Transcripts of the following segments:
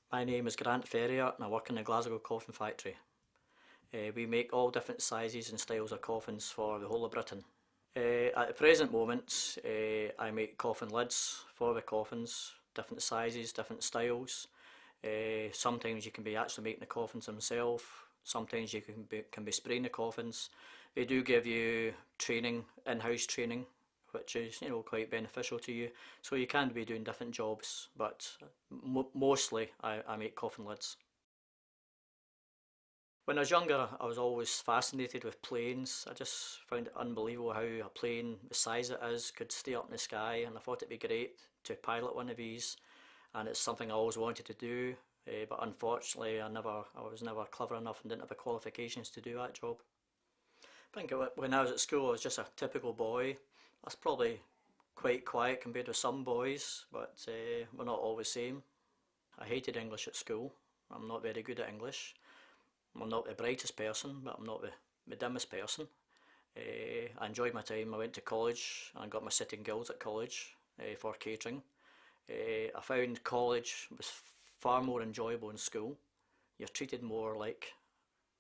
My name is Grant Ferrier and I work in the Glasgow Coffin factory. We make all different sizes and styles of coffins for the whole of Britain. At the present moment, I make coffin lids for the coffins, different sizes, different styles. Sometimes you can be actually making the coffins themselves, sometimes you can be spraying the coffins. They do give you training, in-house training, which is quite beneficial to you. So you can be doing different jobs, but mostly I make coffin lids. When I was younger, I was always fascinated with planes. I just found it unbelievable how a plane, the size it is, could stay up in the sky, and I thought it'd be great to pilot one of these. And it's something I always wanted to do, but unfortunately, I was never clever enough and didn't have the qualifications to do that job. I think when I was at school, I was just a typical boy. I was probably quite quiet compared with some boys, but we're not all the same. I hated English at school. I'm not very good at English. I'm not the brightest person, but I'm not the dimmest person. I enjoyed my time. I went to college and I got my sitting gills at college for catering. I found college was far more enjoyable than school. You're treated more like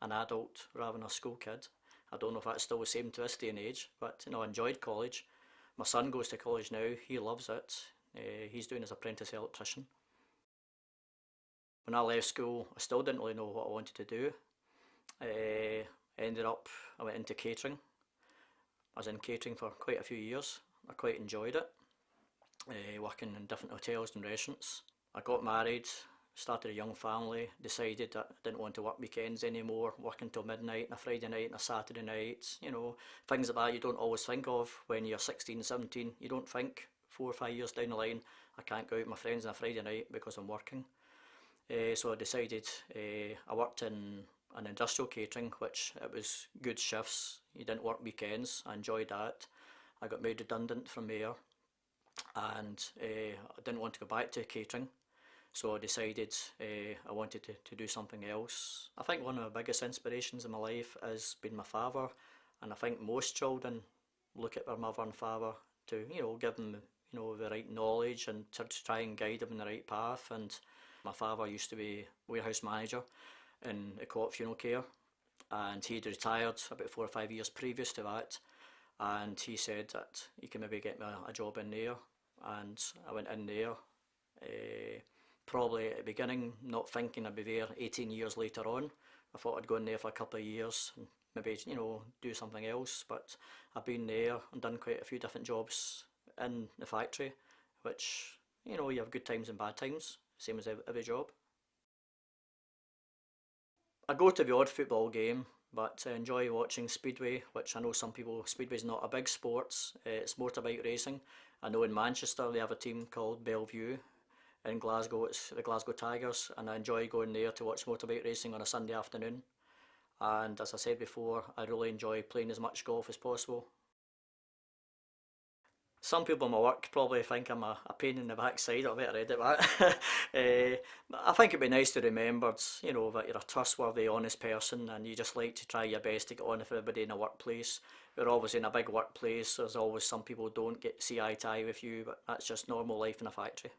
an adult rather than a school kid. I don't know if that's still the same to this day and age, but I enjoyed college. My son goes to college now. He loves it. He's doing his apprentice electrician. When I left school, I still didn't really know what I wanted to do. I went into catering. I was in catering for quite a few years. I quite enjoyed it, working in different hotels and restaurants. I got married, started a young family, decided that I didn't want to work weekends anymore, working till midnight on a Friday night and a Saturday night. Things like that you don't always think of when you're 16, 17. You don't think 4 or 5 years down the line, I can't go out with my friends on a Friday night because I'm working. So I decided I worked in an industrial catering, which it was good shifts. You didn't work weekends. I enjoyed that. I got made redundant from there, and I didn't want to go back to catering. So I decided I wanted to do something else. I think one of the biggest inspirations in my life has been my father, and I think most children look at their mother and father to give them the right knowledge and to try and guide them in the right path. And my father used to be warehouse manager in the Co-op funeral care, and he'd retired about 4 or 5 years previous to that, and he said that he could maybe get me a job in there, and I went in there, probably at the beginning not thinking I'd be there 18 years later on. I thought I'd go in there for a couple of years and maybe do something else, but I've been there and done quite a few different jobs in the factory, which you have good times and bad times, same as every job. I go to the odd football game, but I enjoy watching Speedway, which I know some people, Speedway's not a big sport, it's motorbike racing. I know in Manchester they have a team called Bellevue. In Glasgow it's the Glasgow Tigers, and I enjoy going there to watch motorbike racing on a Sunday afternoon. And as I said before, I really enjoy playing as much golf as possible. Some people in my work probably think I'm a pain in the backside. I better edit that. I think it'd be nice to remember, that you're a trustworthy, honest person, and you just like to try your best to get on with everybody in a workplace. We're obviously in a big workplace. There's always some people who don't see eye to eye with you, but that's just normal life in a factory.